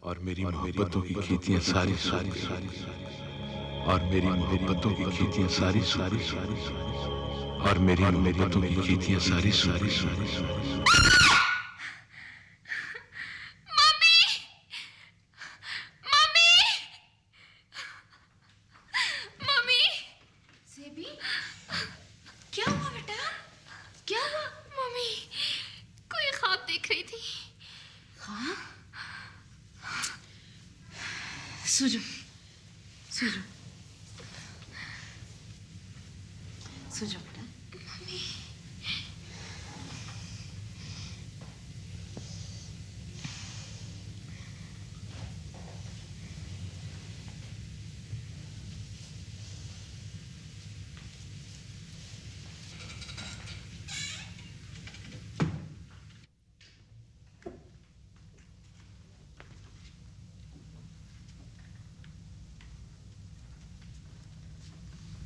और मेरी मोहब्बतों की खेतियां सारी सारी और मेरी मोहब्बतों की खेतियां सारी सारी और मेरी मोहब्बतों की खेतियां सारी सारी सेबी, क्या हुआ बेटा? क्या हुआ? मम्मी, कोई ख्वाब देख रही थी। ख्वाब? सो जाओ, सो जाओ, सो जाओ बेटा। मम्मी,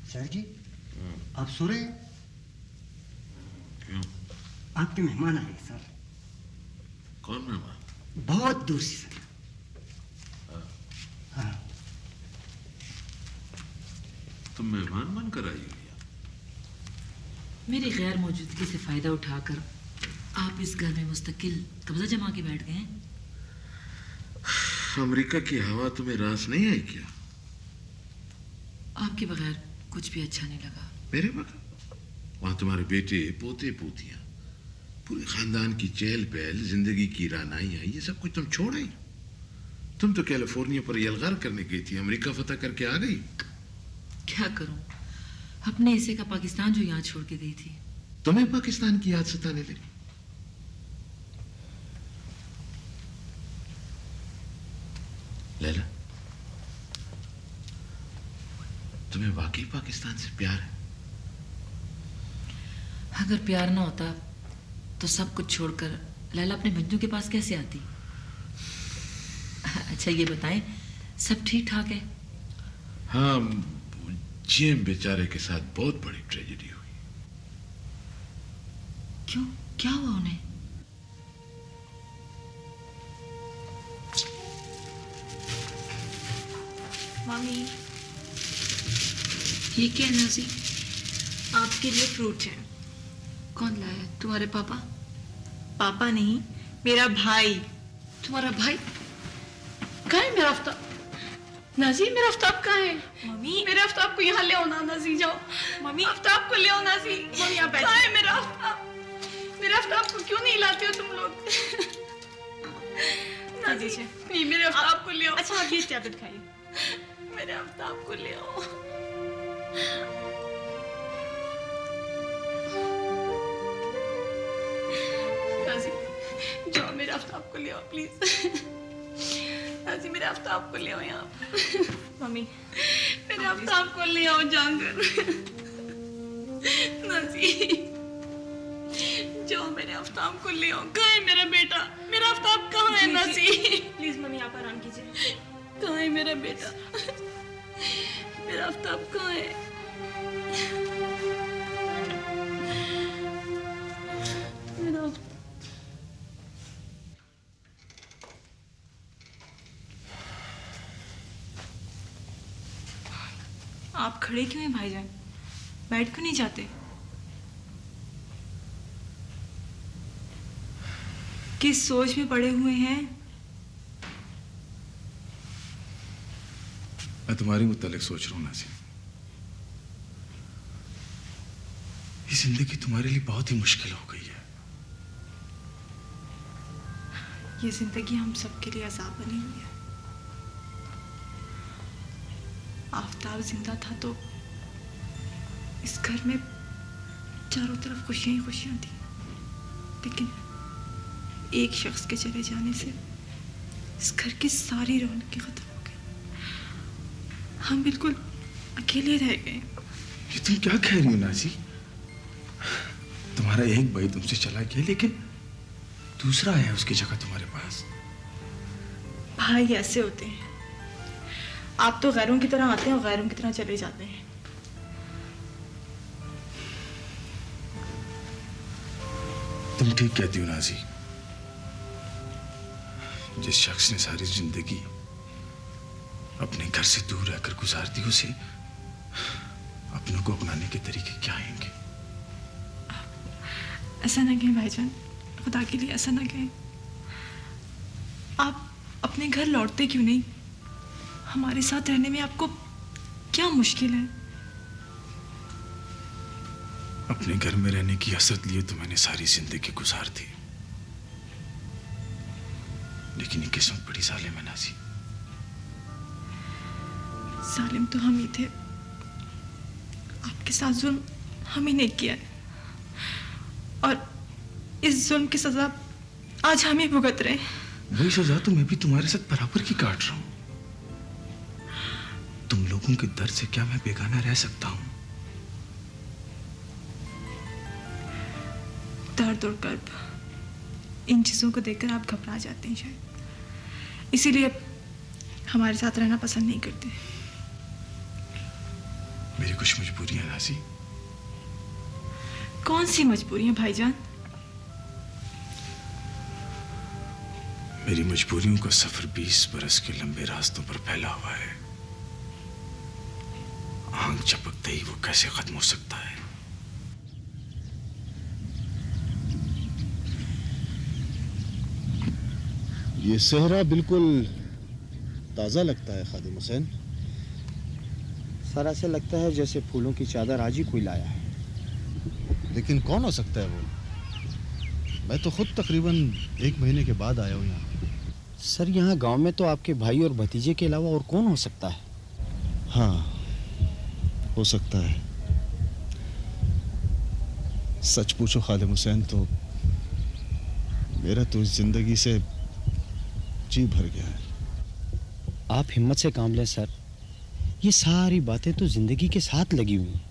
सर जी, आप सो रहे हैं? क्यों? आपके मेहमान आए सर। कौन मेहमान? बहुत दूर से सर। हाँ। तुम मेहमान बनकर आई हो? मेरी गैर मौजूदगी से फायदा उठाकर आप इस घर में मुस्तकिल कब्जा जमा के बैठ गए हैं। अमेरिका की हवा तुम्हें रास नहीं आई क्या? आपके बगैर कुछ भी अच्छा नहीं लगा। मेरे बगैर? वहां तुम्हारे बेटे, पोते, पोतियां, पूरे खानदान की चहल पहल, जिंदगी की रानाइयां, ये सब कुछ तुम छोड़ आई। तुम तो कैलिफोर्निया पर यलगार करने गई थी, अमेरिका फतह करके आ गई। क्या करूं, अपने हिस्से का पाकिस्तान जो यहाँ छोड़ के गई थी। तुम्हें पाकिस्तान की याद सताने लगी? लैला, तुम्हें वाकई पाकिस्तान से प्यार है? अगर प्यार ना होता तो सब कुछ छोड़कर लैला अपने मंजू के पास कैसे आती? अच्छा ये बताएं, सब ठीक ठाक है? हाँ, जेम बेचारे के साथ बहुत बड़ी ट्रेजेडी हुई। क्यों, क्या हुआ उन्हें? मम्मी, ये क्या है नाज़ी? आपके लिए फ्रूट है। कौन लाया? तुम्हारे पापा? पापा नहीं, मेरा भाई। तुम्हारा भाई? कहाँ है मेरा आफ्ताब? नाज़ी, मेरा आफ्ताब कहाँ है? मम्मी, मेरे आफ्ताब को यहाँ ले आओ ना नाज़ी, जाओ। मम्मी, आफ्ताब को ले आओ नाज़ी। मम्मी आप कहाँ है मेरा आफ्ताब? मेरे आफ्ताब को क्यों नहीं लाते हो तुम लोग? नाज़ी, नहीं, मेरे आफ्ताब को ले आओ। अच्छा आप ये टैबलेट खाइए। मेरे आफ्ताब को ले आओ। नाज़ी, जाओ मेरे आफ्ताब को ले आओ प्लीज। नाज़ी, मेरे आफ्ताब को ले आओ यहाँ। मम्मी, मेरे आफ्ताब को ले आओ जाकर। नाज़ी, जाओ मेरे आफ्ताब को ले आओ। कहाँ है मेरा बेटा? मेरा आफ्ताब कहाँ है नाज़ी? प्लीज मम्मी आप आराम कीजिए। कहाँ है मेरा बेटा? मेरा आफ्ताब कहाँ है? मेरा आप खड़े क्यों हैं भाईजान? बैठ क्यों नहीं जाते? किस सोच में पड़े हुए हैं? मैं तुम्हारे मुतालिक सोच रहा हूँ नाज़ी। ये जिंदगी तुम्हारे लिए बहुत ही मुश्किल हो गई है। ये जिंदगी हम सबके लिए अजाब बनी हुई है। आफ्ताब जिंदा था तो इस घर में चारों तरफ खुशियां ही खुशियां थी, लेकिन एक शख्स के चले जाने से इस घर की सारी रौनकें खत्म हो गई। हम बिल्कुल अकेले रह गए। ये तुम क्या कह रही हो नाज़ी? तुम्हारा एक भाई तुमसे चला गया, लेकिन दूसरा आया उसकी जगह तुम्हारे पास। भाई ऐसे होते हैं, आप तो गैरों की तरह आते हैं और गैरों की तरह चले जाते हैं। तुम ठीक कहती हो नाज़ी, जिस शख्स ने सारी जिंदगी अपने घर से दूर रहकर गुजार दी, उसे अपनों को अपनाने के तरीके क्या आएंगे? ऐसा ना कहें भाईजान, खुदा के लिए ऐसा ना कहें। आप अपने घर लौटते क्यों नहीं? हमारे साथ रहने में आपको क्या मुश्किल है? अपने घर में रहने की हसरत लिए तो मैंने सारी जिंदगी गुजार दी, लेकिन ये किस्मत बड़ी जालिम है नाज़ी। जालिम तो हम ही थे, आपके साथ जुल्म हम ही ने किया है, और इस जुल्म की सजा आज हम ही भुगत रहे हैं। वही सजा तो मैं भी तुम्हारे साथ बराबर की काट रहा हूं। तुम लोगों के दर्द से क्या मैं बेगाना रह सकता हूं? दर्द और कर्ब, इन चीजों को देखकर आप घबरा जाते हैं शायद, इसीलिए हमारे साथ रहना पसंद नहीं करते। मेरी कुछ मजबूरियां नाज़ी। कौन सी मजबूरियां भाईजान? मेरी मजबूरियों का सफर 20 बरस के लंबे रास्तों पर फैला हुआ है। आंख झपकते ही वो कैसे खत्म हो सकता है? ये सेहरा बिल्कुल ताज़ा लगता है खादिम हुसैन। सर ऐसे लगता है जैसे फूलों की चादर आज ही कोई लाया है। लेकिन कौन हो सकता है वो? मैं तो खुद तकरीबन 1 महीने के बाद आया हूँ यहाँ। सर यहाँ गांव में तो आपके भाई और भतीजे के अलावा और कौन हो सकता है? हाँ, हो सकता है। सच पूछो खादिम हुसैन तो मेरा तो इस जिंदगी से जी भर गया है। आप हिम्मत से काम लें सर, ये सारी बातें तो जिंदगी के साथ लगी हुई हैं।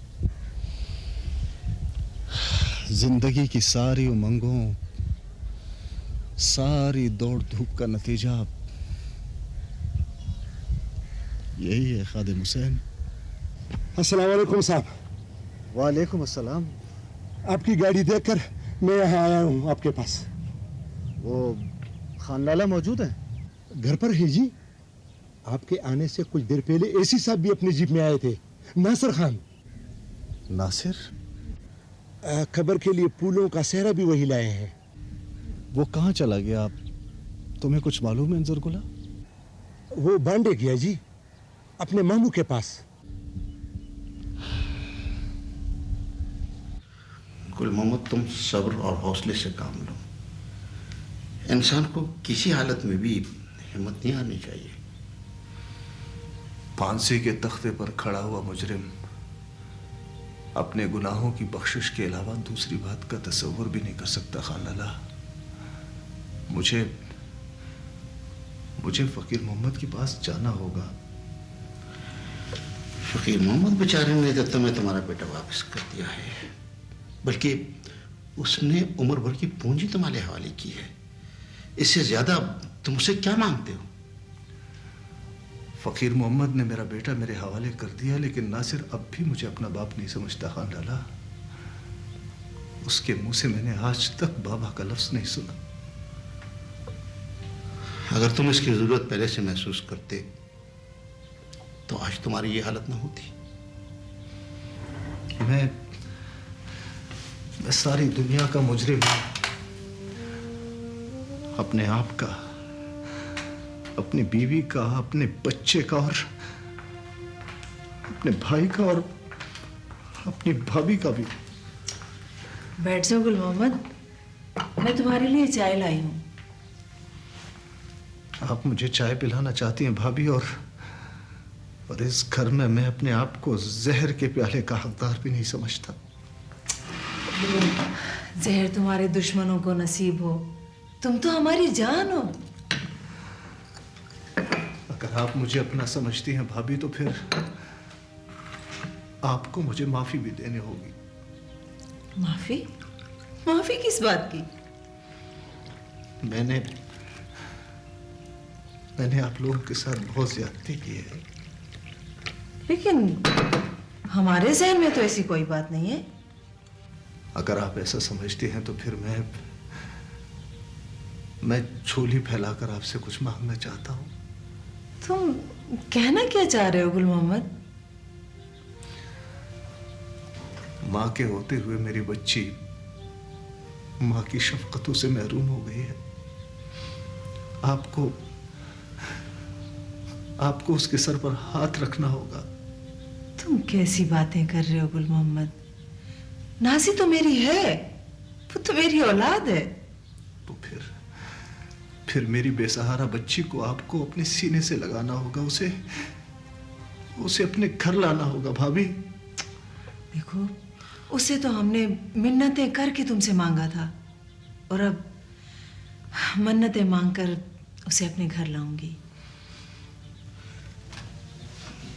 जिंदगी की सारी उमंगों, सारी दौड़ धूप का नतीजा यही है खादिम हुसैन। अस्सलाम वालेकुम साहब। वालेकुम अस्सलाम। आपकी गाड़ी देखकर मैं यहाँ आया हूँ आपके पास। वो खान लाला मौजूद है? घर पर है जी। आपके आने से कुछ देर पहले एसी साहब भी अपनी जीप में आए थे, नासिर खान। नासिर? खबर के लिए फूलों का सेहरा भी वही लाए हैं। वो कहाँ चला गया? आप तुम्हें कुछ मालूम है अंजुरगुला? वो बांडे गया जी, अपने मामू के पास। गुल मोहम्मद, तुम सब्र और हौसले से काम लो। इंसान को किसी हालत में भी हिम्मत नहीं आनी चाहिए। फांसी के तख्ते पर खड़ा हुआ मुजरिम अपने गुनाहों की बख्शिश के अलावा दूसरी बात का तस्वुर भी नहीं कर सकता। खान लाला, मुझे फकीर मोहम्मद के पास जाना होगा। फकीर मोहम्मद बेचारे ने तो तुम्हें तुम्हारा बेटा वापस कर दिया है, बल्कि उसने उम्र भर की पूंजी तुम्हारे हवाले की है। इससे ज्यादा तुम उससे क्या मांगते हो? फकीर मोहम्मद ने मेरा बेटा मेरे हवाले कर दिया, लेकिन नासिर अब भी मुझे अपना बाप नहीं समझता। खान लाला, उसके मुंह से मैंने आज तक बाबा का लफ्ज नहीं सुना। अगर तुम इसकी जरूरत पहले से महसूस करते तो आज तुम्हारी ये हालत ना होती। मैं सारी दुनिया का मुजरिम हूं, अपने आप का, अपनी बीवी का, अपने बच्चे का, और अपने भाई का, और अपनी भाभी का भी। बैठ जाओ गुल मोहम्मद, मैं तुम्हारे लिए चाय लाई हूँ। आप मुझे चाय पिलाना चाहती हैं भाभी, और इस घर में मैं अपने आप को जहर के प्याले का हकदार भी नहीं समझता। जहर तुम्हारे दुश्मनों को नसीब हो, तुम तो हमारी जान हो। अगर आप मुझे अपना समझती हैं भाभी, तो फिर आपको मुझे माफी भी देनी होगी। माफी? माफी किस बात की? मैंने आप लोगों के साथ बहुत ज्यादती की है। लेकिन हमारे जहन में तो ऐसी कोई बात नहीं है। अगर आप ऐसा समझती हैं तो फिर मैं झोली फैलाकर आपसे कुछ मांगना चाहता हूँ। तुम कहना क्या चाह रहे हो गुल मोहम्मद? माँ के होते हुए मेरी बच्ची माँ की शफकतों से महरूम हो गई है। आपको उसके सर पर हाथ रखना होगा। तुम कैसी बातें कर रहे हो गुल मोहम्मद? नाजी तो मेरी है, वो तो मेरी औलाद है। तो फिर मेरी बेसहारा बच्ची को आपको अपने सीने से लगाना होगा, उसे अपने घर लाना होगा भाभी। देखो, उसे तो हमने मिन्नतें करके तुमसे मांगा था, और अब मन्नतें मांगकर उसे अपने घर लाऊंगी।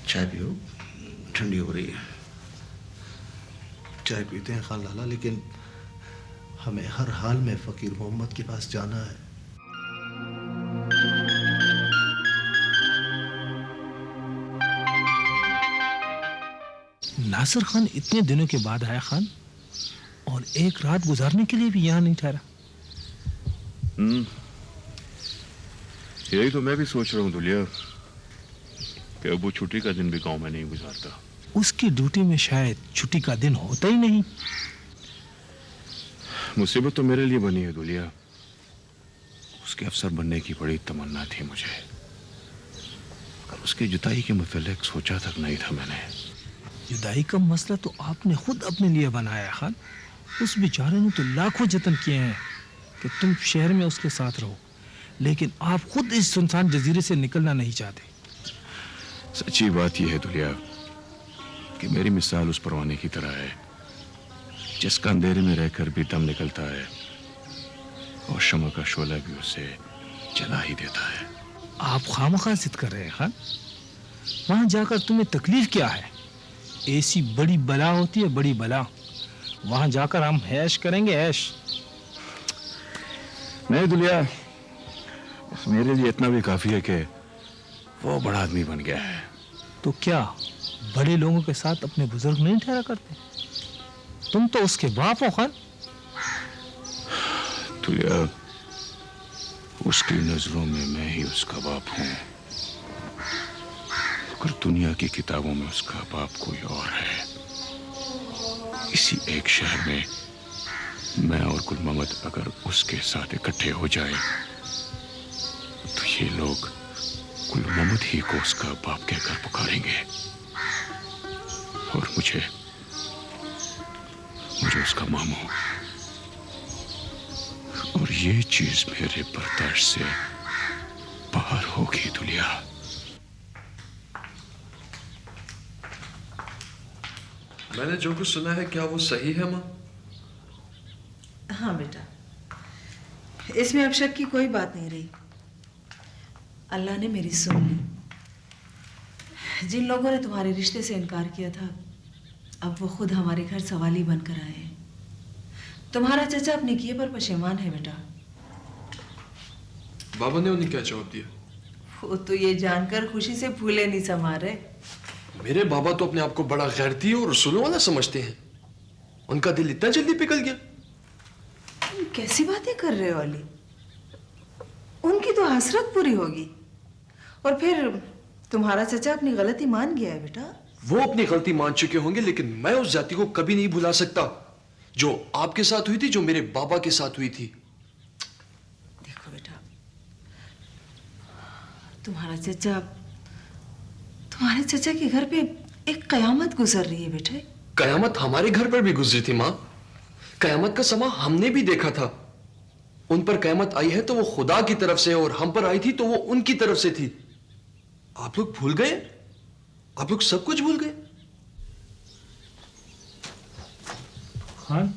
चाय पियो, ठंडी हो रही है। चाय पीते हैं खान लाला, लेकिन हमें हर हाल में फकीर मोहम्मद के पास जाना है। नासिर खान इतने दिनों के बाद आया खान, और एक रात गुजारने के लिए भी यहाँ नहीं ठहरा। यही तो मैं भी सोच रहा हूँ दुलिया, कि अब वो छुट्टी का दिन भी गांव में नहीं गुजारता। उसकी ड्यूटी में शायद छुट्टी का दिन होता ही नहीं। मुसीबत तो मेरे लिए बनी है दुलिया। उसके अफसर बनने की बड़ी तमन्ना थी मुझे, और उसकी जुताई के मुतल्लिक सोचा तक नहीं था मैंने। जुदाई का मसला तो आपने खुद अपने लिए बनाया खान। उस बेचारे ने तो लाखों जतन किए हैं कि तुम शहर में उसके साथ रहो, लेकिन आप खुद इस सुनसान जजीरे से निकलना नहीं चाहते। सच्ची बात यह है दुलिया कि मेरी मिसाल उस परवाने की तरह है जिसका अंधेरे में रहकर भी दम निकलता है, और शमा का शोला भी उसे जला ही देता है। आप खामखा जिद कर रहे हैं खान। वहां जाकर तुम्हें तकलीफ क्या है? ऐसी बड़ी बला होती है, बड़ी बला। वहां जाकर हम ऐश करेंगे, ऐश। नहीं दुलिया, बस मेरे लिए इतना भी काफी है कि वो बड़ा आदमी बन गया है। तो क्या बड़े लोगों के साथ अपने बुजुर्ग नहीं ठहरा करते? तुम तो उसके बाप हो खान। दुलिया, उसकी नजरों में मैं ही उसका बाप हूं, मगर दुनिया की किताबों में उसका बाप कोई और है। इसी एक शहर में मैं और गुल मोहम्मद अगर उसके साथ इकट्ठे हो जाए तो ये लोग गुल मोहम्मद ही को उसका बाप कहकर पुकारेंगे, और मुझे उसका मामू। और ये चीज मेरे बर्दाश्त से बाहर होगी दुलिया। मैंने जो कुछ सुना है, क्या वो सही है माँ? हाँ बेटा, इसमें अब शक की कोई बात नहीं रही। अल्लाह ने मेरी सुन ली। जिन लोगों ने तुम्हारे रिश्ते से इनकार किया था, अब वो खुद हमारे घर सवाली बनकर आए हैं। तुम्हारा चचा अपने किए पर पशेमान है बेटा। बाबा ने उन्हें क्या जवाब दिया? वो तो ये जानकर खुशी से फूले नहीं समा रहे। मेरे बाबा तो अपने आप को बड़ा गैरती और रसूलों वाला समझते हैं। उनका दिल इतना जल्दी पिघल गया? कैसी बातें कर रहे हो अली? उनकी तो हसरत पूरी होगी, और फिर तुम्हारा चचा अपनी गलती मान गया है बेटा। वो अपनी गलती मान चुके होंगे, लेकिन मैं उस जाति को कभी नहीं भुला सकता जो आपके साथ हुई थी, जो मेरे बाबा के साथ हुई थी। देखो बेटा, तुम्हारे चचा के घर पे एक कयामत गुजर रही है बेटे। कयामत हमारे घर पर भी गुजरी थी माँ। कयामत का समा हमने भी देखा था। उन पर कयामत आई है तो वो खुदा की तरफ से, और हम पर आई थी तो वो उनकी तरफ से थी। आप लोग भूल गए? आप लोग सब कुछ भूल गए? खान,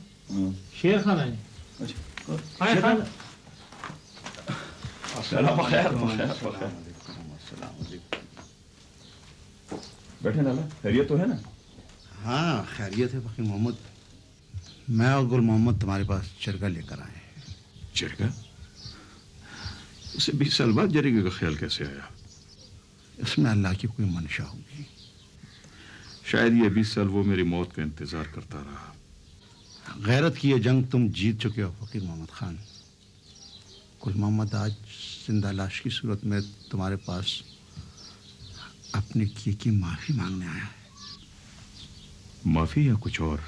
शेर खान आए। आए खान। बैठे नाला, खैरियत तो है ना? हाँ खैरियत है फकीर मोहम्मद। मैं और गुल मोहम्मद तुम्हारे पास चरगा लेकर आए हैं। चरगा? उसे 20 साल बाद जरगे का ख्याल कैसे आया? इसमें अल्लाह की कोई मंशा होगी। शायद ये 20 साल वो मेरी मौत का इंतजार करता रहा। गैरत की ये जंग तुम जीत चुके हो फकीर मोहम्मद खान। गुल मोहम्मद आज जिंदा लाश की सूरत में तुम्हारे पास अपने किए की माफी मांगने आया है। माफी या कुछ और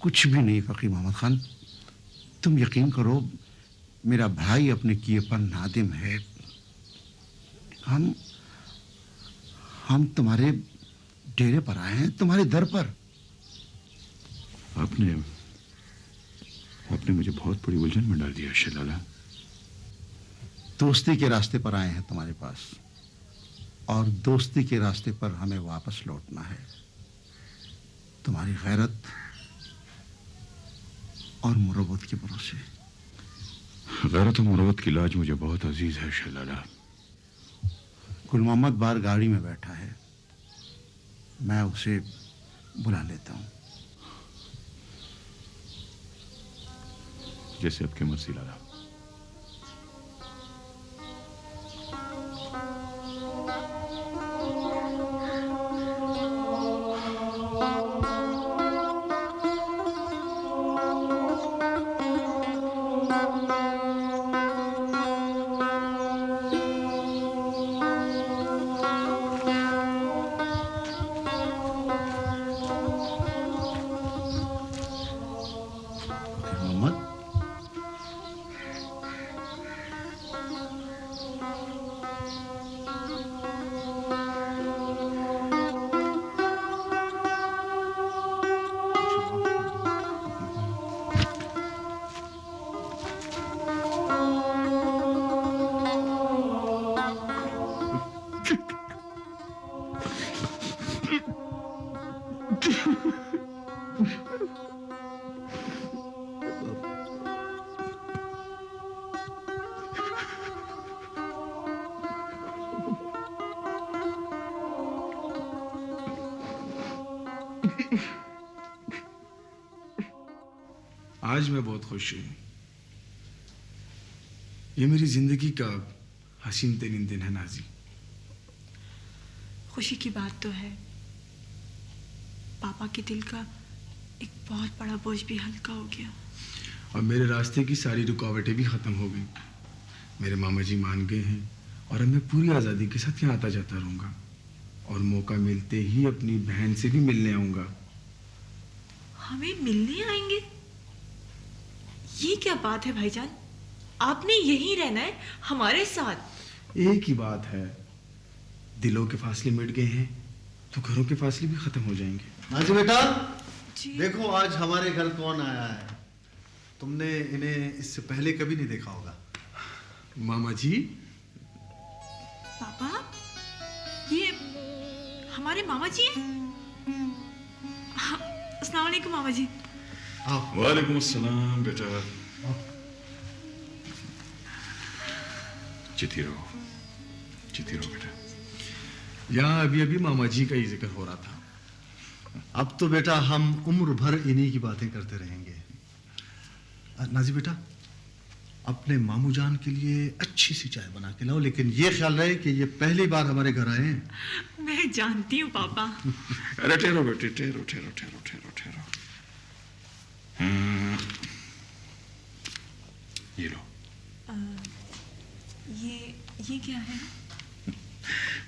कुछ भी नहीं फकीर मोहम्मद खान। तुम यकीन करो, मेरा भाई अपने किए पर नादिम है। हम तुम्हारे डेरे पर आए हैं, तुम्हारे दर पर। आपने मुझे बहुत बड़ी उलझन में डाल दिया शलाला। दोस्ती के रास्ते पर आए हैं तुम्हारे पास, और दोस्ती के रास्ते पर हमें वापस लौटना है। तुम्हारी गैरत और मुरब्बत के भरोसे। गैरत और मुरब्बत की लाज मुझे बहुत अजीज है शलाला। गुल मोहम्मद बाहर गाड़ी में बैठा है, मैं उसे बुला लेता हूँ। जैसे आपकी मर्जी लाला। आज मैं बहुत खुश हूँ। ये मेरी जिंदगी का हसीन तरीन दिन है नाजी। खुशी की बात तो है, पापा के दिल का एक बहुत बड़ा बोझ भी हल्का हो गया। और मेरे रास्ते की सारी रुकावटें भी ख़त्म हो गई। मेरे मामा जी मान गए हैं और अब मैं पूरी आज़ादी के साथ यहाँ आता जाता रहूँगा, और मौका मिलते ही अपनी बहन से भी मिलने आऊँगा। हमें मिलने आएंगे? ये क्या बात है भाईजान? आपने यहीं रहना है हमारे साथ? एक ही बात है, दिलों के फासले मिट गए हैं तो घरों के फासले भी खत्म हो जाएंगे। नाजी बेटा, देखो आज हमारे घर कौन आया है। तुमने इन्हें इससे पहले कभी नहीं देखा होगा। मामा जी। पापा, ये हमारे मामा जी हैं? अस्सलाम वालेकुम मामा जी। वालेकुम अस्सलाम बेटा। चिट्ठी रहो बेटा। यहाँ अभी अभी मामा जी का ही जिक्र हो रहा था। अब तो बेटा हम उम्र भर इन्हीं की बातें करते रहेंगे। नाजी बेटा, अपने मामू जान के लिए अच्छी सी चाय बना के लाओ, लेकिन ये ख्याल रहे कि ये पहली बार हमारे घर आए हैं। मैं जानती हूँ पापा। अरे ठहरो बेटे, ठहरो। ये लो। ये क्या है?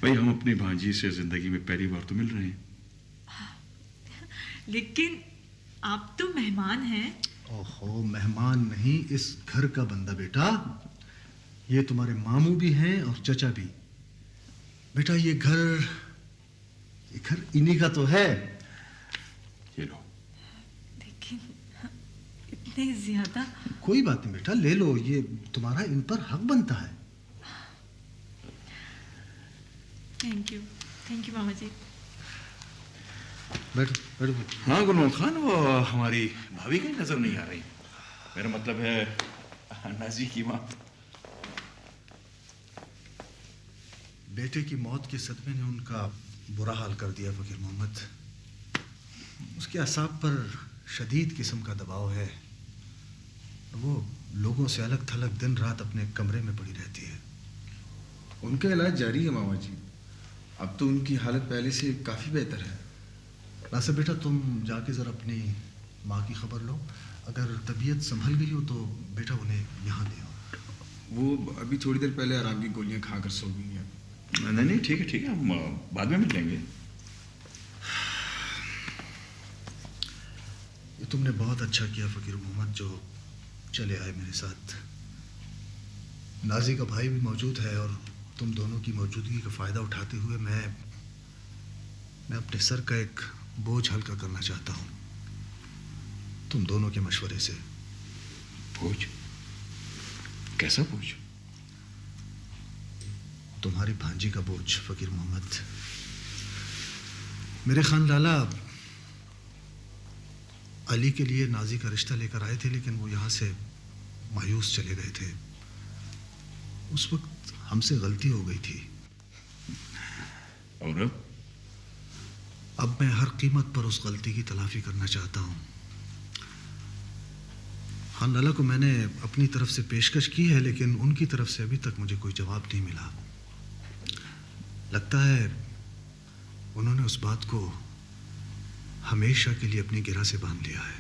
भाई हम अपनी भांजी से जिंदगी में पहली बार तो मिल रहे हैं। लेकिन आप तो मेहमान हैं। ओहो, मेहमान नहीं, इस घर का बंदा बेटा। ये तुम्हारे मामू भी हैं और चचा भी। बेटा ये घर इन्हीं का तो है। ये लो। लेकिन इतने ज्यादा। कोई बात नहीं बेटा, ले लो, ये तुम्हारा इन पर हक बनता है। थैंक यू मामा जी। बैठो। हाँ गुलमोहन खान, वो हमारी भाभी कहीं नजर नहीं आ रही। मेरा मतलब है नाजी की माँ। बेटे की मौत के सदमे ने उनका बुरा हाल कर दिया फकीर मोहम्मद। उसके असाब पर शदीद किस्म का दबाव है। वो लोगों से अलग थलग दिन रात अपने कमरे में पड़ी रहती है। उनका इलाज जारी है मामा जी। अब तो उनकी हालत पहले से काफ़ी बेहतर है। नासिर बेटा, तुम जाके ज़रा अपनी माँ की खबर लो। अगर तबीयत संभल गई हो तो बेटा उन्हें यहाँ ले आओ। वो अभी थोड़ी देर पहले आराम की गोलियां खाकर सो गई हैं। नहीं नहीं ठीक है, हम बाद में मिल लेंगे। ये तुमने बहुत अच्छा किया फ़कीर मोहम्मद जो चले आए मेरे साथ। नाजी का भाई भी मौजूद है और तुम दोनों की मौजूदगी का फ़ायदा उठाते हुए मैं अपने सर का एक बोझ हल्का करना चाहता हूँ तुम दोनों के मशवरे से। बोझ? कैसा बोझ? तुम्हारी भांजी का बोझ फ़कीर मोहम्मद। मेरे खान लाला अली के लिए नाजी का रिश्ता लेकर आए थे, लेकिन वो यहाँ से मायूस चले गए थे। उस वक्त हमसे गलती हो गई थी। और अब मैं हर कीमत पर उस गलती की तलाफी करना चाहता हूँ। खान लाला को मैंने अपनी तरफ से पेशकश की है, लेकिन उनकी तरफ से अभी तक मुझे कोई जवाब नहीं मिला। लगता है उन्होंने उस बात को हमेशा के लिए अपनी गिरह से बांध लिया है।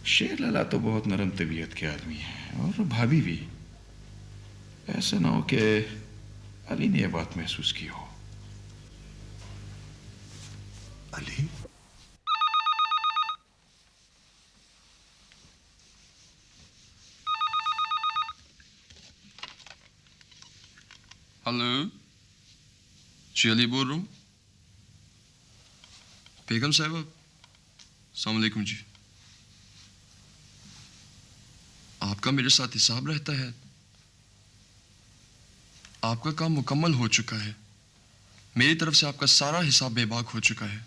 शेर लाला तो बहुत नरम तबीयत के आदमी हैं और भाभी भी। ऐसा ना हो कि अली ने यह बात महसूस की हो। अली? हेलो जी, अली बोल रहा हूँ। बेगम साहिबा, अस्सलाम वालेकुम जी। आपका मेरे साथ हिसाब रहता है। आपका काम मुकम्मल हो चुका है। मेरी तरफ से आपका सारा हिसाब बेबाक हो चुका है।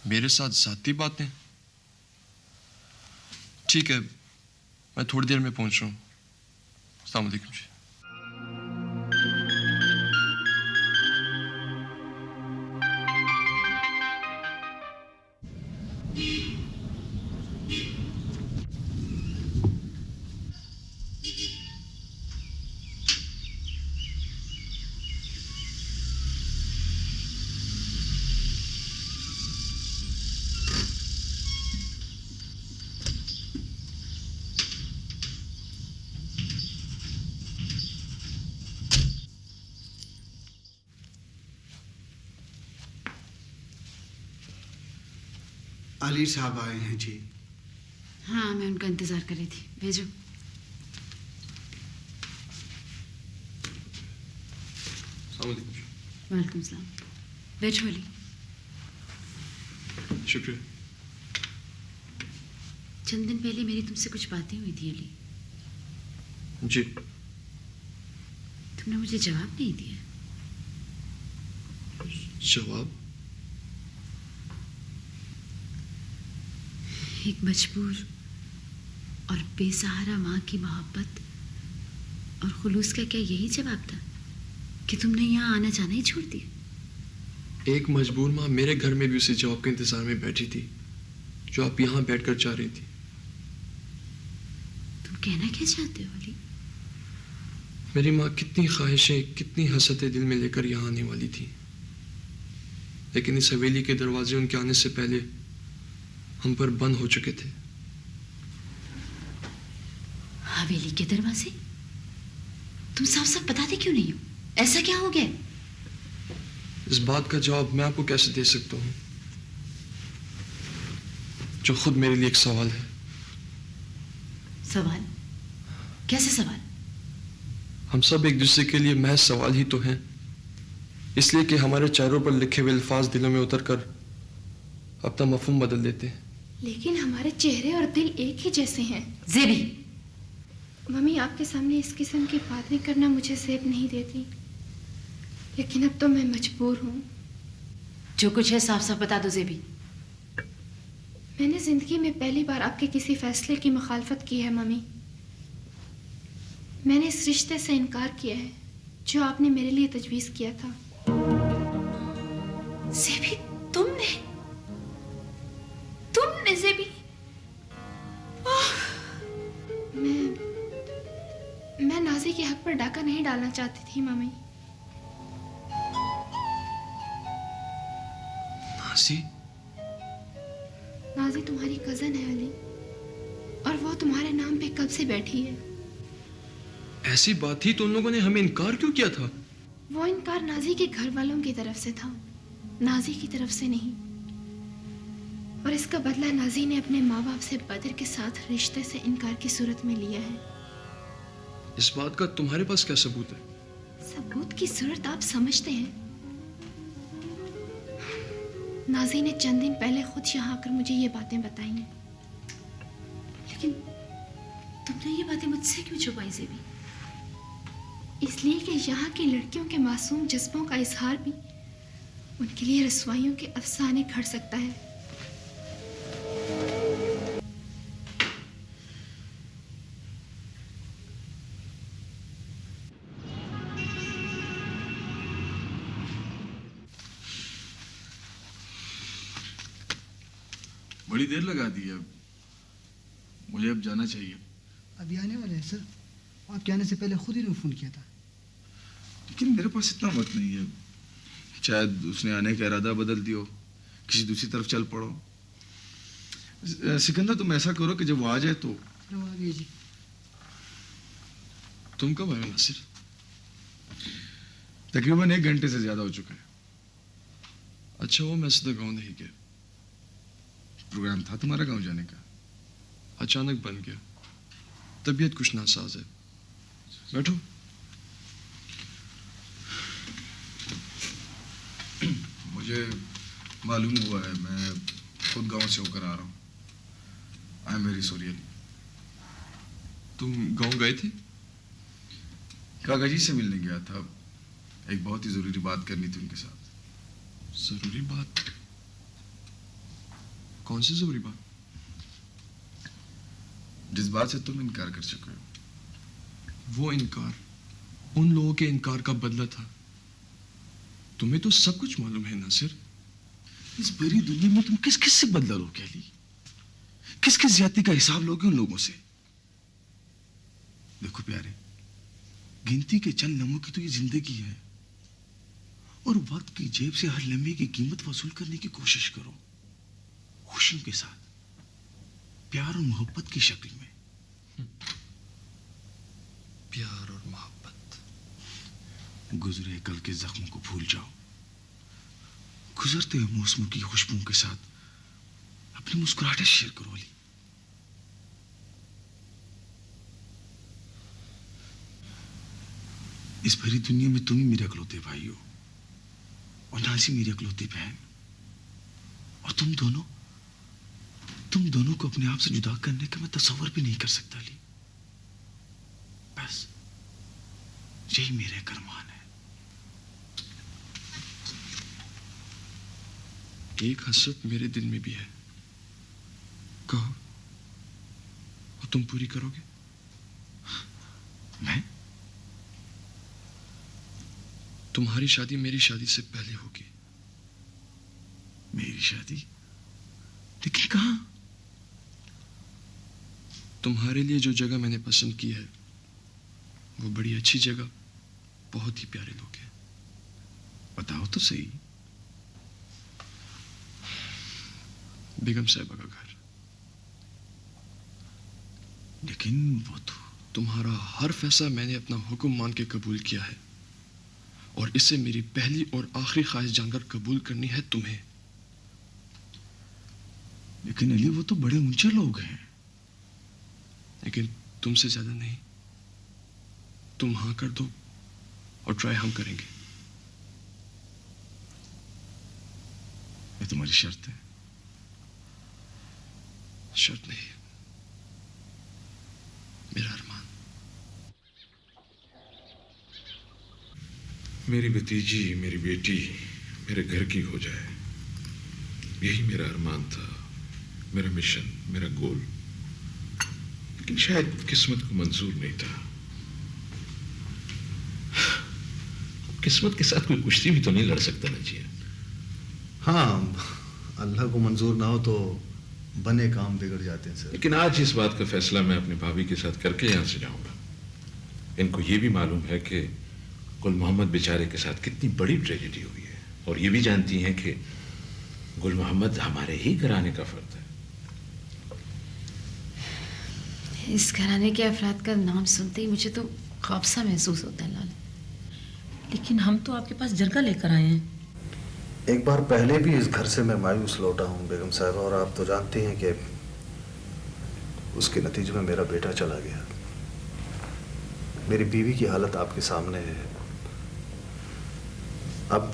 मेरे साथ जाती बातें? ठीक है, मैं थोड़ी देर में पहुंच रहा हूँ। अस्सलाम वालेकुम जी। अली साहब आए हैं जी। हाँ, मैं उनका इंतजार कर रही थी। भेजो। वालेकुम सलाम। बैठो अली। शुक्रिया। चंद दिन पहले मेरी तुमसे कुछ बातें हुई थी अली। जी। तुमने मुझे जवाब नहीं दिया। जवाब? एक मजबूर और बेसहारा माँ की मोहब्बत और खुलूस का क्या यही जवाब था कि तुमने यहाँ आना जाना ही छोड़ दिया? एक मजबूर माँ मेरे घर में भी उसी जवाब के इंतजार में बैठी थी जो आप यहाँ बैठकर चाह रही थी। तुम कहना क्या चाहते हो अली? मेरी माँ कितनी ख्वाहिशें, कितनी हसरतें दिल में लेकर यहाँ आने वाली थी, लेकिन इस हवेली के दरवाजे उनके आने से पहले हम पर बंद हो चुके थे। हवेली के दरवाजे? तुम साफ साफ बताते क्यों नहीं हो? ऐसा क्या हो गया? इस बात का जवाब मैं आपको कैसे दे सकता हूँ जो खुद मेरे लिए एक सवाल है। सवाल? कैसे सवाल? हम सब एक दूसरे के लिए महज सवाल ही तो हैं, इसलिए कि हमारे चेहरों पर लिखे हुए अल्फाज दिलों में उतरकर अपना मफहूम बदल देते हैं। लेकिन हमारे चेहरे और दिल एक ही जैसे हैं। ज़ेबी, मम्मी आपके सामने इस किस्म की बातें करना मुझे सेब नहीं देती, लेकिन अब तो मैं मजबूर हूँ। जो कुछ है साफ साफ बता दो ज़ेबी। मैंने जिंदगी में पहली बार आपके किसी फैसले की मुखालफत की है मम्मी। मैंने इस रिश्ते से इनकार किया है जो आपने मेरे लिए तजवीज़ किया था। ज़ेबी, तुमने ज़ेबी? मैं नाजी के हक पर डाका नहीं डालना चाहती थी मम्मी। नाजी? नाजी तुम्हारी कजन है अली, और वो तुम्हारे नाम पे कब से बैठी है। ऐसी बात थी तो उन लोगों ने हमें इनकार क्यों किया था? वो इनकार नाजी के घर वालों की तरफ से था, नाजी की तरफ से नहीं। और इसका बदला नाजी ने अपने माँ बाप से बदर के साथ रिश्ते से इनकार की सूरत में लिया है। इस बात का तुम्हारे पास क्या सबूत है? सबूत की जरूरत आप समझते हैं? नाजी ने चंद दिन पहले खुद यहाँ आकर मुझे ये बातें बताई हैं। लेकिन तुमने ये बातें मुझसे क्यों छुपाई ज़ेबी? इसलिए कि यहाँ की लड़कियों के मासूम जज्बों का इजहार भी उनके लिए रसवाइयों के अफसाने घड़ सकता है। बड़ी देर लगा दी है, मुझे अब जाना चाहिए। अभी आने वाले हैं सर, आपके आने से पहले खुद ही ने फ़ोन किया था। लेकिन मेरे पास इतना वक्त नहीं है, शायद उसने आने का इरादा बदल दियो, किसी दूसरी तरफ चल पड़ो। सिकंदर तुम ऐसा करो कि जब वो आ जाए तो। आ गए जी। तुम कब आए नासिर? तकरीबन 1 घंटे से ज्यादा हो चुका है। अच्छा वो मैं सीधा गाँव नहीं गया। प्रोग्राम था तुम्हारा गांव जाने का? अचानक बन गया, तबीयत कुछ नासाज है। बैठो। मुझे मालूम हुआ है, मैं खुद गांव से होकर आ रहा हूँ। I am very sorry. तुम गांव गए थे? काका जी से मिलने गया था, एक बहुत ही जरूरी बात करनी थी उनके साथ। जरूरी बात? कौन सी जरूरी बात? जिस बात से तुम इनकार कर चुके हो। वो इनकार उन लोगों के इनकार का बदला था। तुम्हें तो सब कुछ मालूम है नासिर। इस बड़ी दुनिया में तुम किस किस से बदला लोगे अली? किस किस जाति का हिसाब लोगे उन लोगों से? देखो प्यारे, गिनती के चंद लम्हों की तो ये जिंदगी है, और वक्त की जेब से हर लम्हे की कीमत वसूल करने की कोशिश करो, खुशियों के साथ, प्यार और मोहब्बत की शक्ल में। प्यार और मोहब्बत। गुजरे कल के जख्मों को भूल जाओ, गुजरते हुए मौसमों की खुशबुओं के साथ अपनी मुस्कुराहटें शेयर करो अली। इस भरी दुनिया में तुम ही मेरे अकलौते भाई हो, और नाज़ी मेरी अकलौती बहन, और तुम दोनों को अपने आप से जुदा करने का मैं तस्वर भी नहीं कर सकता अली। बस यही मेरे अरमान है। एक हसरत मेरे दिल में भी है, कहो और तुम पूरी करोगे? मैं? तुम्हारी शादी मेरी शादी से पहले होगी। मेरी शादी? लेकिन कहां? तुम्हारे लिए जो जगह मैंने पसंद की है वो बड़ी अच्छी जगह, बहुत ही प्यारे लोग हैं। बताओ तो सही। बेगम साहिबा का घर। लेकिन वो तो तुम्हारा हर फैसला मैंने अपना हुक्म मान के कबूल किया है, और इसे मेरी पहली और आखिरी ख्वाहिश जानकर कबूल करनी है तुम्हें। लेकिन अली वो तो बड़े ऊंचे लोग हैं। लेकिन तुमसे ज्यादा नहीं। तुम हाँ कर दो और ट्राई हम करेंगे। ये तुम्हारी शर्त है? शर्त नहीं, मेरा अरमान। मेरी भतीजी, मेरी बेटी मेरे घर की हो जाए, यही मेरा अरमान था, मेरा मिशन, मेरा गोल। लेकिन शायद किस्मत को मंजूर नहीं था। किस्मत के साथ कोई कुश्ती भी तो नहीं लड़ सकता ना जी। हाँ, अल्लाह को मंजूर ना हो तो बने काम बिगड़ जाते हैं सर। लेकिन आज इस बात का फैसला मैं अपनी भाभी के साथ करके यहाँ से जाऊंगा। इनको ये भी मालूम है कि गुल मोहम्मद बेचारे के साथ कितनी बड़ी ट्रेजेडी हुई है, और ये भी जानती हैं कि गुल मोहम्मद हमारे ही घराने का फर्द है। इस घराने के अफराद का नाम सुनते ही मुझे तो खौफ सा महसूस होता है लाला। लेकिन हम तो आपके पास जरगा लेकर आए हैं। एक बार पहले भी इस घर से मैं मायूस लौटा हूँ बेगम साहबा, और आप तो जानती हैं कि उसके नतीजे में मेरा बेटा चला गया। मेरी बीवी की हालत आपके सामने है। अब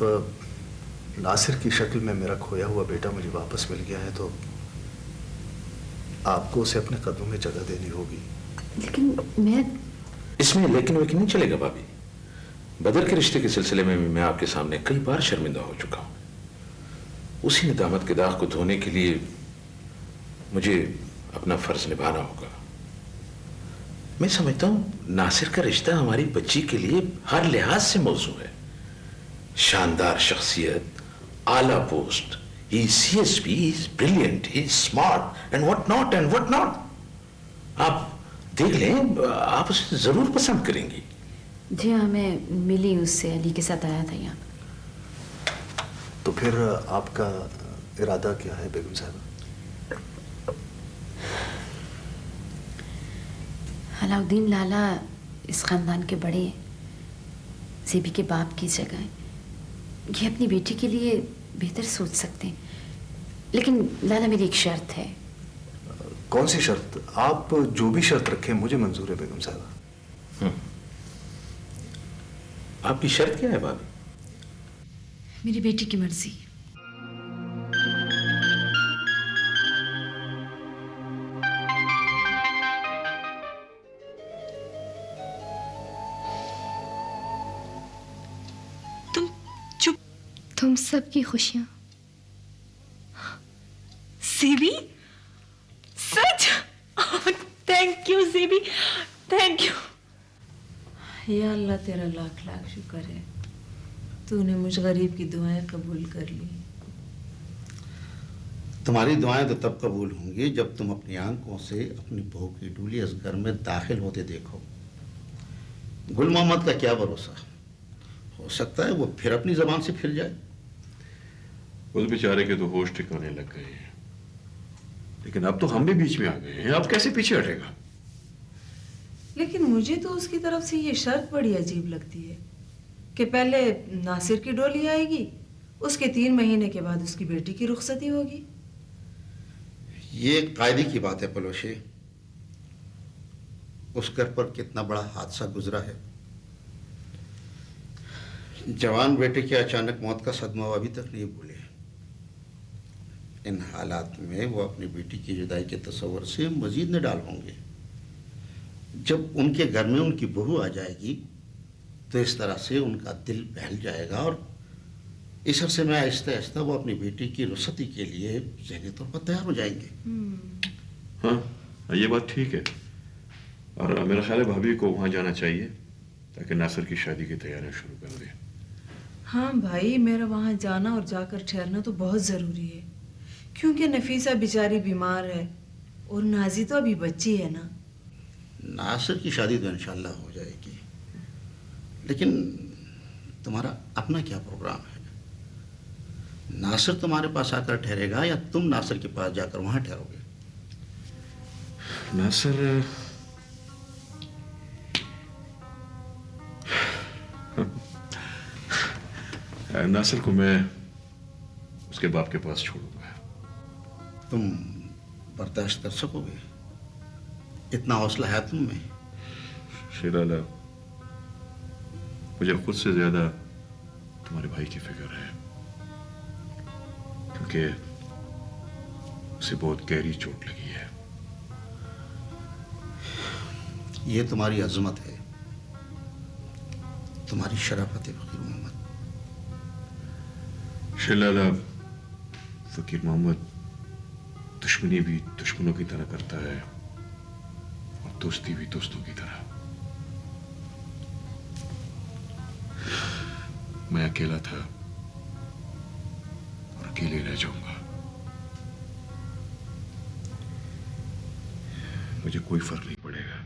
नासिर की शक्ल में मेरा खोया हुआ बेटा मुझे वापस मिल गया है, तो आपको उसे अपने कदमों में जगह देनी होगी। लेकिन मैं इसमें लेकिन वेकिन नहीं चलेगा भाभी। बदर के रिश्ते के सिलसिले में भी मैं आपके सामने कई बार शर्मिंदा हो चुका हूं। उसी नदामत के दाग को धोने के लिए मुझे अपना फर्ज निभाना होगा। मैं समझता हूं नासिर का रिश्ता हमारी बच्ची के लिए हर लिहाज से मौजू है। शानदार शख्सियत, आला post, he is CSP, he is brilliant, he is smart and what not. आप देख लें, आप उसे जरूर पसंद करेंगी। जी हाँ, मैं मिली उससे, अली के साथ आया था यहाँ। तो फिर आपका इरादा क्या है बेगम साहबा? अलाउद्दीन लाला इस खानदान के बड़े हैं, ज़ेबी के बाप की जगह है। ये अपनी बेटी के लिए बेहतर सोच सकते हैं, लेकिन लाला मेरी एक शर्त है। कौन सी शर्त? आप जो भी शर्त रखें मुझे मंजूर है बेगम साहबा। आपकी शर्त क्या है भाभी? मेरी बेटी की मर्जी। तुम सबकी खुशियां। ज़ेबी, सच? थैंक यू ज़ेबी, थैंक यू। या अल्लाह, तेरा लाख लाख शुक्र है, तूने मुझ गरीब की दुआएं कबूल कर ली। तुम्हारी दुआएं तो तब कबूल होंगी जब तुम अपनी आंखों से अपनी बहू की डोली इस घर में दाखिल होते देखो। गुल मोहम्मद का क्या भरोसा, हो सकता है वो फिर अपनी जबान से फिर जाए। उस बेचारे के तो होश ठिकाने लग गए हैं, लेकिन अब तो हम भी बीच में आ गए हैं। अब कैसे पीछे हटेगा? लेकिन मुझे तो उसकी तरफ से ये शर्त बड़ी अजीब लगती है कि पहले नासिर की डोली आएगी, उसके 3 महीने के बाद उसकी बेटी की रुखसती होगी। ये कायदे की बात है पलोशे। उस घर पर कितना बड़ा हादसा गुजरा है। जवान बेटे की अचानक मौत का सदमा वो अभी तक नहीं भूले। इन हालात में वो अपनी बेटी की जुदाई के तस्वर से मजीद निडाल होंगे। जब उनके घर में उनकी बहू आ जाएगी तो इस तरह से उनका दिल बहल जाएगा, और इस अरसे में आहिस्ता आहिस्ता वो अपनी बेटी की रुखसती के लिए ज़हनी तौर पर तैयार हो जाएंगे। हाँ, ये बात ठीक है, और मेरा ख्याल है भाभी को वहाँ जाना चाहिए ताकि नासिर की शादी की तैयारियां शुरू कर दे। हाँ भाई, मेरा वहाँ जाना और जाकर ठहरना तो बहुत ज़रूरी है, क्योंकि नफीसा बेचारी बीमार है और नाजी तो अभी बच्ची है ना। नासिर की शादी तो इंशाल्लाह हो जाएगी, लेकिन तुम्हारा अपना क्या प्रोग्राम है? नासिर तुम्हारे पास आकर ठहरेगा या तुम नासिर के पास जाकर वहां ठहरोगे? नासिर नासिर को मैं उसके बाप के पास छोड़ूंगा। तुम बर्दाश्त कर सकोगे? इतना हौसला है तुम में? शेराला, मुझे खुद से ज्यादा तुम्हारे भाई की फिक्र है, क्योंकि उसे बहुत गहरी चोट लगी है। ये तुम्हारी अजमत है, तुम्हारी शराफत है फकीर मोहम्मद। शेराला, फकीर मोहम्मद दुश्मनी भी दुश्मनों की तरह करता है और दोस्ती भी दोस्तों की तरह। मैं अकेला था और अकेले रह जाऊंगा। मुझे कोई फर्क नहीं पड़ेगा।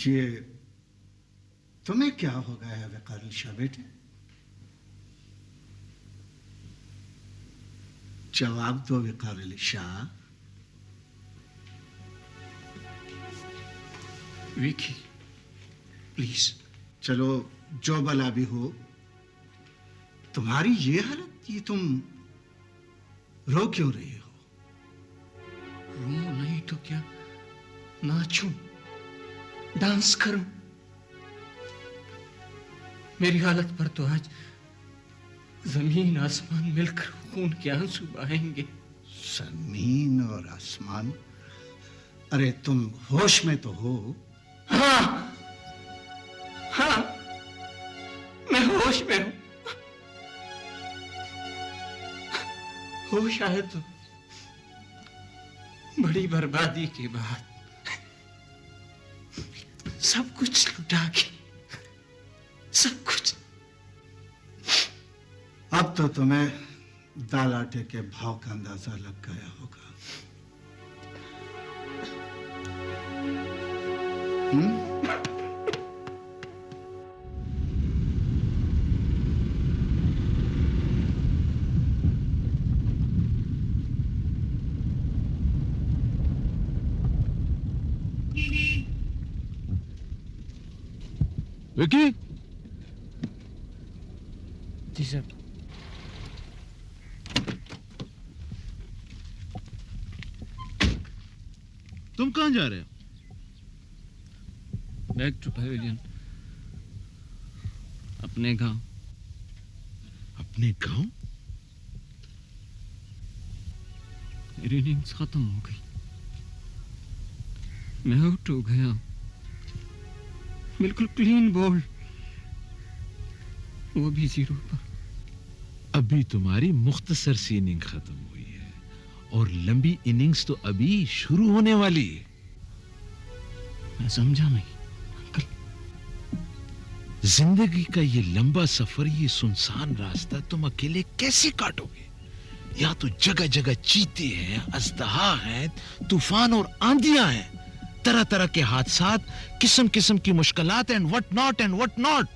ये तुम्हें क्या हो गया है वकार शाह बेटे? जवाब दो वकार शाह। विकी प्लीज। चलो जो भला भी हो, तुम्हारी ये हालत, ये तुम रो क्यों रही हो? रो नहीं तो क्या, नाचूं, डांस करूं? मेरी हालत पर तो आज जमीन आसमान मिलकर खून के आंसू बहाएंगे। जमीन और आसमान? अरे तुम होश में तो हो? हाँ हाँ, मैं होश में हूं। होश आए तो बड़ी बर्बादी के बाद सब कुछ लुटा के, सब कुछ। अब तो तुम्हें दाल आटे के भाव का अंदाजा लग गया होगा। विकी? जी सर। तुम कहां जा रहे हो? बैक टू पैविलियन, अपने गांव। अपने गांव? मेरी इनिंग्स खत्म हो गई, मैं आउट हो गया, बिल्कुल क्लीन बॉल, वो भी 0 पर। अभी तुम्हारी मुख्तसर सी इनिंग खत्म हुई है और लंबी इनिंग्स तो अभी शुरू होने वाली है। मैं समझा नहीं। जिंदगी का ये लंबा सफर, ये सुनसान रास्ता तुम अकेले कैसे काटोगे? या तो जगह जगह चीते हैं, अजदहा हैं, तूफान और आंधियां हैं, तरह तरह के हादसात, किस्म किस्म की मुश्किलात, and what not and what not.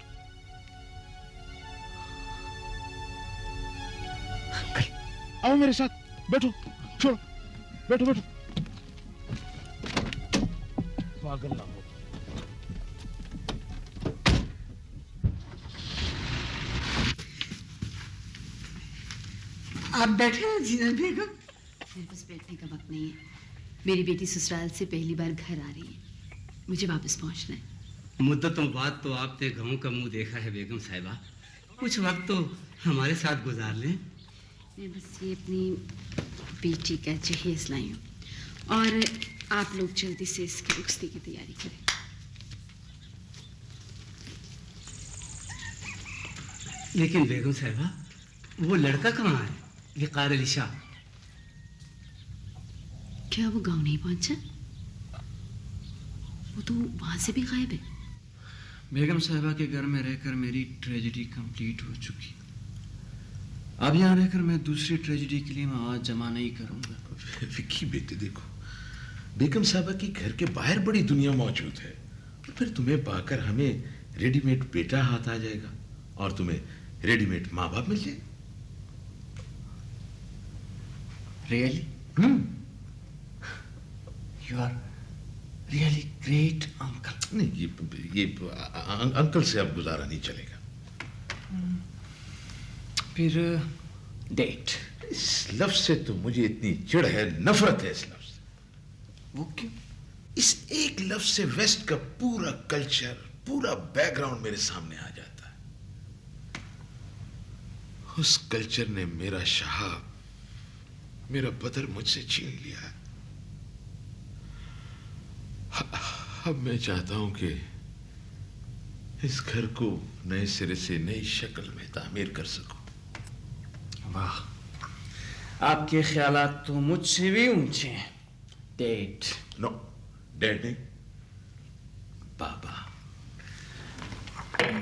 आओ मेरे साथ, बैठो, छोड़ो, बैठो बैठो। पागल ना हो। आप बैठे हैं जीनत बेगम? मेरे पास बैठने का वक्त नहीं है। मेरी बेटी ससुराल से पहली बार घर आ रही है, मुझे वापस पहुंचना है। मुद्दतों बाद तो आपने गांव का मुंह देखा है बेगम साहिबा, कुछ वक्त तो हमारे साथ गुजार लें। मैं बस ये अपनी बेटी का जहेज लाई हूँ और आप लोग जल्दी से इसकी रुखसती की तैयारी करें। लेकिन बेगम साहिबा, वो लड़का कहाँ है, वकार अली शाह? क्या वो गांव नहीं पहुंचा? वो तो वहां से भी गायब है। बेगम साहिबा के घर में रहकर मेरी ट्रेजेडी कंप्लीट हो चुकी। अब यहाँ रहकर मैं दूसरी ट्रेजेडी के लिए मैं आज जमा नहीं करूंगा। विक्की बेटे देखो, बेगम साहबा की घर के बाहर बड़ी दुनिया मौजूद है, और फिर तुम्हें पाकर हमें रेडीमेड बेटा हाथ आ जाएगा और तुम्हें रेडीमेड माँ बाप मिल जाए। Really? You are really great uncle. नहीं, ये अंकल से अब गुजारा नहीं चलेगा। फिर डेट? इस लफ्ज से तो मुझे इतनी चिढ़ है, नफरत है इस लफ्ज से। वो क्यों? इस एक लफ्ज से वेस्ट का पूरा कल्चर, पूरा बैकग्राउंड मेरे सामने आ जाता है। उस कल्चर ने मेरा शाह, मेरा बदर मुझसे छीन लिया है। अब मैं चाहता हूं कि इस घर को नए सिरे से नई शक्ल में तामीर कर सकूं। वाह, आपके ख्यालात तो मुझसे भी ऊंचे हैं। डैड। नो, डैड नहीं, बाबा।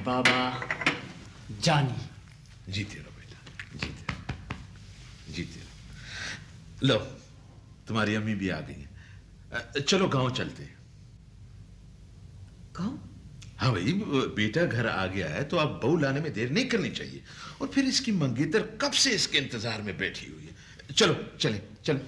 बाबा जानी। जीते रहो बेटा, जीते रहो, जीते रहो। लो, तुम्हारी अम्मी भी आ गई है। चलो गांव चलते हैं। गांव? हाँ भाई, बेटा घर आ गया है तो अब बहू लाने में देर नहीं करनी चाहिए। और फिर इसकी मंगेतर कब से इसके इंतजार में बैठी हुई है। चलो चले चलो।